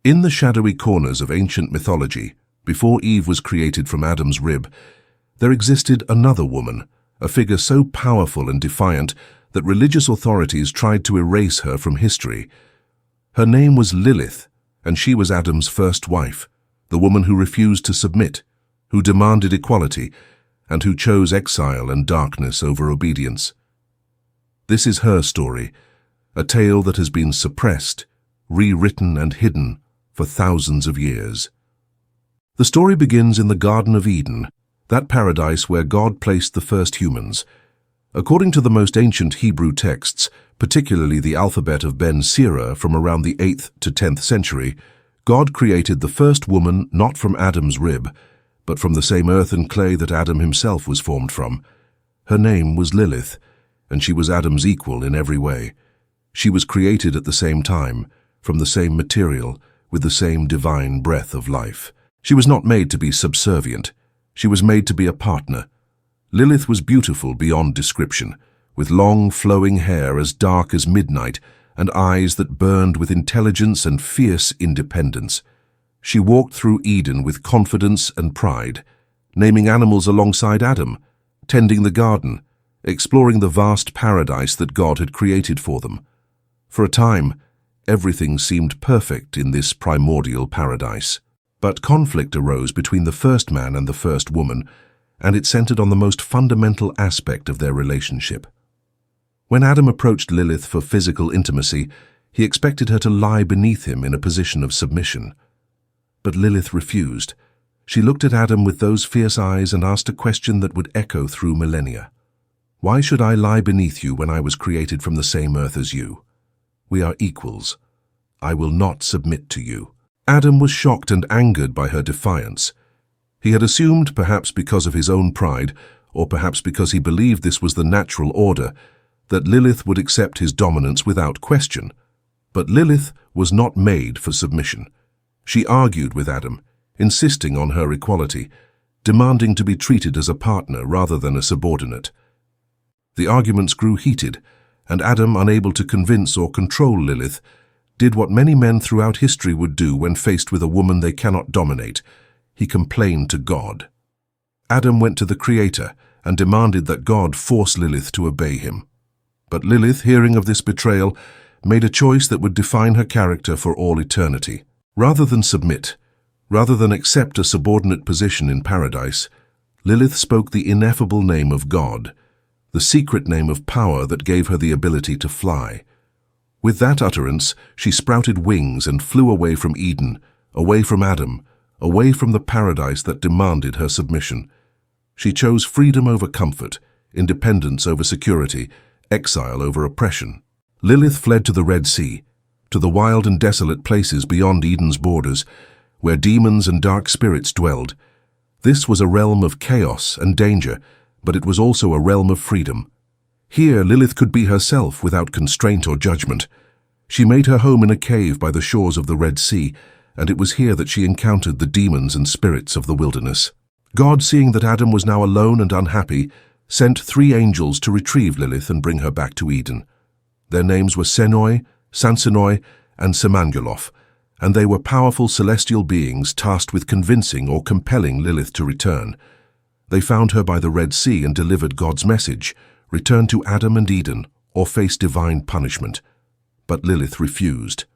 In the shadowy corners of ancient mythology, before Eve was created from Adam's rib, there existed another woman, a figure so powerful and defiant that religious authorities tried to erase her from history. Her name was Lilith, and she was Adam's first wife, the woman who refused to submit, who demanded equality, and who chose exile and darkness over obedience. This is her story, a tale that has been suppressed, rewritten and hidden for thousands of years. The story begins in the Garden of Eden, that paradise where God placed the first humans. According to the most ancient Hebrew texts, particularly the alphabet of Ben Sira from around the 8th to 10th century, God created the first woman not from Adam's rib, but from the same earth and clay that Adam himself was formed from. Her name was Lilith, and she was Adam's equal in every way. She was created at the same time, from the same material, with the same divine breath of life. She was not made to be subservient. She was made to be a partner. Lilith was beautiful beyond description, with long flowing hair as dark as midnight and eyes that burned with intelligence and fierce independence. She walked through Eden with confidence and pride, naming animals alongside Adam, tending the garden, exploring the vast paradise that God had created for them. For a time, everything seemed perfect in this primordial paradise. But conflict arose between the first man and the first woman, and it centered on the most fundamental aspect of their relationship. When Adam approached Lilith for physical intimacy, he expected her to lie beneath him in a position of submission. But Lilith refused. She looked at Adam with those fierce eyes and asked a question that would echo through millennia. Why should I lie beneath you when I was created from the same earth as you? We are equals. I will not submit to you. Adam was shocked and angered by her defiance. He had assumed, perhaps because of his own pride, or perhaps because he believed this was the natural order, that Lilith would accept his dominance without question. But Lilith was not made for submission. She argued with Adam, insisting on her equality, demanding to be treated as a partner rather than a subordinate. The arguments grew heated, and Adam, unable to convince or control Lilith, did what many men throughout history would do when faced with a woman they cannot dominate. He complained to God. Adam went to the Creator and demanded that God force Lilith to obey him. But Lilith, hearing of this betrayal, made a choice that would define her character for all eternity. Rather than submit, rather than accept a subordinate position in paradise, Lilith spoke the ineffable name of God, the secret name of power that gave her the ability to fly. With that utterance, she sprouted wings and flew away from Eden, away from Adam, away from the paradise that demanded her submission. She chose freedom over comfort, independence over security, exile over oppression. Lilith fled to the Red Sea, to the wild and desolate places beyond Eden's borders, where demons and dark spirits dwelled. This was a realm of chaos and danger, but it was also a realm of freedom. Here, Lilith could be herself without constraint or judgment. She made her home in a cave by the shores of the Red Sea, and it was here that she encountered the demons and spirits of the wilderness. God, seeing that Adam was now alone and unhappy, sent 3 angels to retrieve Lilith and bring her back to Eden. Their names were Senoi, Sansenoi, and Semangulof, and they were powerful celestial beings tasked with convincing or compelling Lilith to return. They found her by the Red Sea and delivered God's message: return to Adam and Eden, or face divine punishment. But Lilith refused.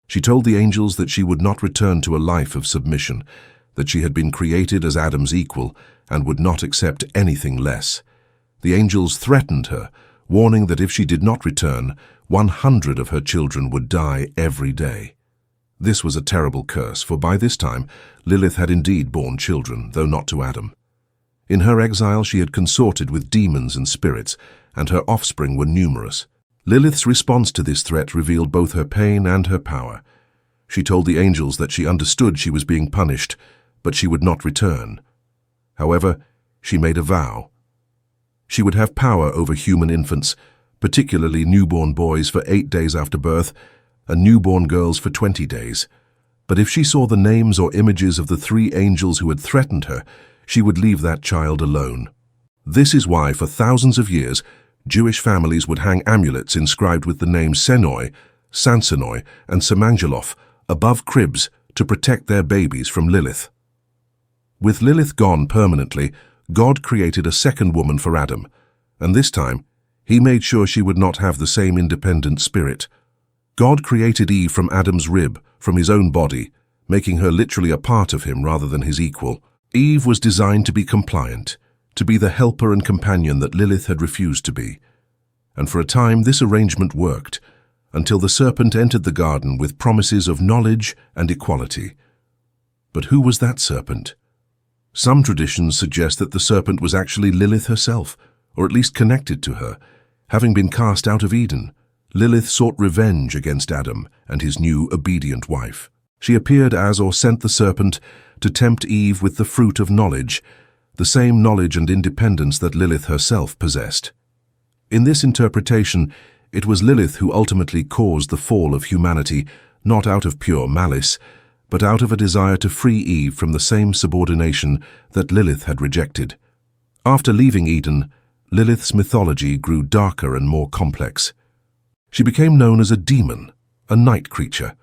She told the angels that she would not return to a life of submission, that she had been created as Adam's equal and would not accept anything less. The angels threatened her, warning that if she did not return, 100 of her children would die every day. This was a terrible curse, for by this time Lilith had indeed borne children, though not to Adam. In her exile she had consorted with demons and spirits, and her offspring were numerous. Lilith's response to this threat revealed both her pain and her power. She told the angels that she understood she was being punished, but she would not return. However, she made a vow. She would have power over human infants, particularly newborn boys for 8 days after birth, and newborn girls for 20 days. But if she saw the names or images of the 3 angels who had threatened her, she would leave that child alone. This is why, for thousands of years, Jewish families would hang amulets inscribed with the names Senoi, Sansenoi, and Semangulof above cribs to protect their babies from Lilith. With Lilith gone permanently, God created a second woman for Adam, and this time, he made sure she would not have the same independent spirit. God created Eve from Adam's rib, from his own body, making her literally a part of him rather than his equal. Eve was designed to be compliant, to be the helper and companion that Lilith had refused to be. And for a time this arrangement worked, until the serpent entered the garden with promises of knowledge and equality. But who was that serpent? Some traditions suggest that the serpent was actually Lilith herself, or at least connected to her. Having been cast out of Eden, Lilith sought revenge against Adam and his new obedient wife. She appeared as or sent the serpent to tempt Eve with the fruit of knowledge, the same knowledge and independence that Lilith herself possessed. In this interpretation, it was Lilith who ultimately caused the fall of humanity, not out of pure malice, but out of a desire to free Eve from the same subordination that Lilith had rejected. After leaving Eden, Lilith's mythology grew darker and more complex. She became known as a demon, a night creature,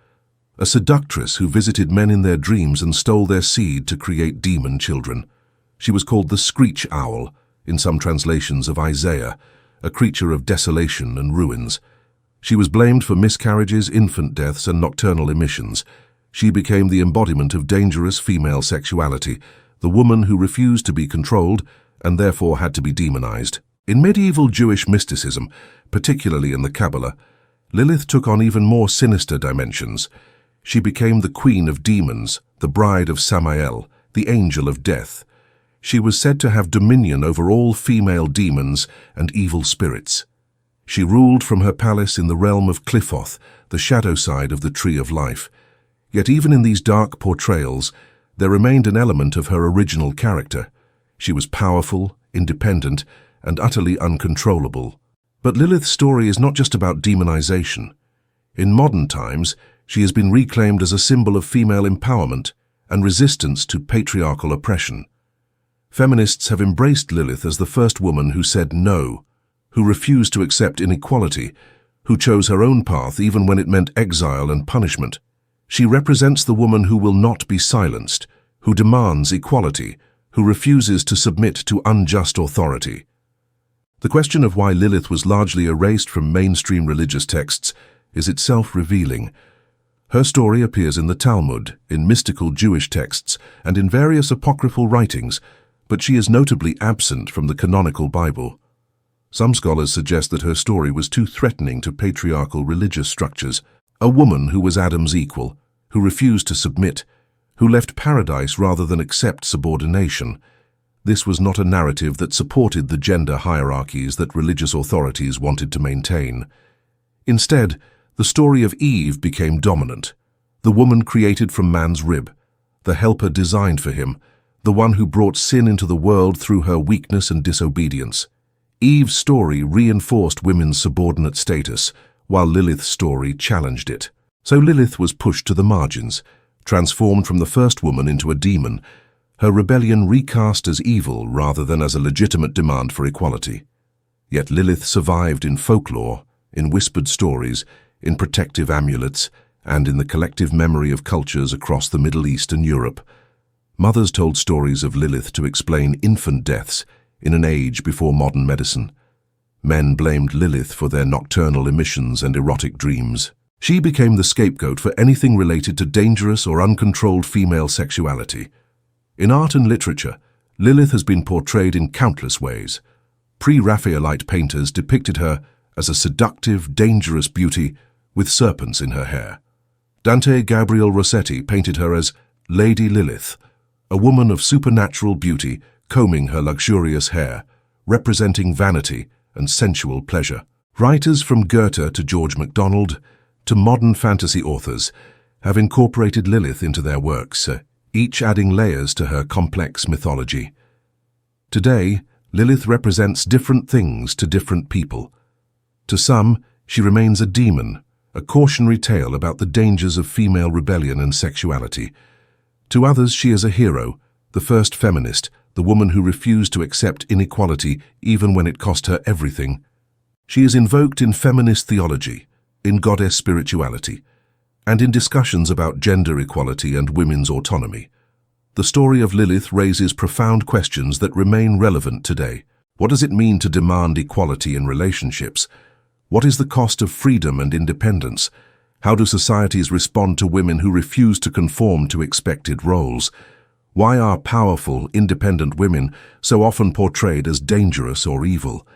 a seductress who visited men in their dreams and stole their seed to create demon children. She was called the screech owl, in some translations of Isaiah, a creature of desolation and ruins. She was blamed for miscarriages, infant deaths, and nocturnal emissions. She became the embodiment of dangerous female sexuality, the woman who refused to be controlled and therefore had to be demonized. In medieval Jewish mysticism, particularly in the Kabbalah, Lilith took on even more sinister dimensions. She became the queen of demons, the bride of Samael, the angel of death. She was said to have dominion over all female demons and evil spirits. She ruled from her palace in the realm of Cliffoth, the shadow side of the Tree of Life. Yet even in these dark portrayals, there remained an element of her original character. She was powerful, independent, and utterly uncontrollable. But Lilith's story is not just about demonization. In modern times, she has been reclaimed as a symbol of female empowerment and resistance to patriarchal oppression. Feminists have embraced Lilith as the first woman who said no, who refused to accept inequality, who chose her own path even when it meant exile and punishment. She represents the woman who will not be silenced, who demands equality, who refuses to submit to unjust authority. The question of why Lilith was largely erased from mainstream religious texts is itself revealing. Her story appears in the Talmud, in mystical Jewish texts, and in various apocryphal writings, but she is notably absent from the canonical Bible. Some scholars suggest that her story was too threatening to patriarchal religious structures. A woman who was Adam's equal, who refused to submit, who left paradise rather than accept subordination. This was not a narrative that supported the gender hierarchies that religious authorities wanted to maintain. Instead, the story of Eve became dominant, the woman created from man's rib, the helper designed for him, the one who brought sin into the world through her weakness and disobedience. Eve's story reinforced women's subordinate status, while Lilith's story challenged it. So Lilith was pushed to the margins, transformed from the first woman into a demon, her rebellion recast as evil rather than as a legitimate demand for equality. Yet Lilith survived in folklore, in whispered stories, in protective amulets, and in the collective memory of cultures across the Middle East and Europe. Mothers told stories of Lilith to explain infant deaths in an age before modern medicine. Men blamed Lilith for their nocturnal emissions and erotic dreams. She became the scapegoat for anything related to dangerous or uncontrolled female sexuality. In art and literature, Lilith has been portrayed in countless ways. Pre-Raphaelite painters depicted her as a seductive, dangerous beauty with serpents in her hair. Dante Gabriel Rossetti painted her as Lady Lilith, a woman of supernatural beauty combing her luxurious hair, representing vanity and sensual pleasure. Writers from Goethe to George MacDonald to modern fantasy authors have incorporated Lilith into their works, each adding layers to her complex mythology. Today, Lilith represents different things to different people. To some, she remains a demon, a cautionary tale about the dangers of female rebellion and sexuality. To others, she is a hero, the first feminist, the woman who refused to accept inequality even when it cost her everything. She is invoked in feminist theology, in goddess spirituality, and in discussions about gender equality and women's autonomy. The story of Lilith raises profound questions that remain relevant today. What does it mean to demand equality in relationships? What is the cost of freedom and independence? How do societies respond to women who refuse to conform to expected roles? Why are powerful, independent women so often portrayed as dangerous or evil?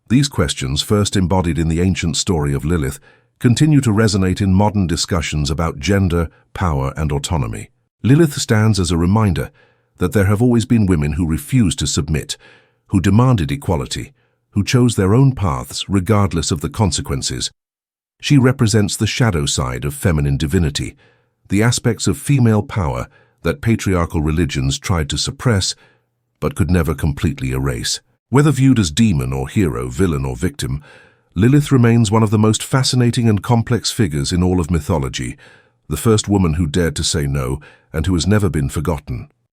These questions, first embodied in the ancient story of Lilith, continue to resonate in modern discussions about gender, power, and autonomy. Lilith stands as a reminder that there have always been women who refused to submit, who demanded equality, who chose their own paths regardless of the consequences. She represents the shadow side of feminine divinity, the aspects of female power that patriarchal religions tried to suppress but could never completely erase. Whether viewed as demon or hero, villain or victim, Lilith remains one of the most fascinating and complex figures in all of mythology, the first woman who dared to say no and who has never been forgotten.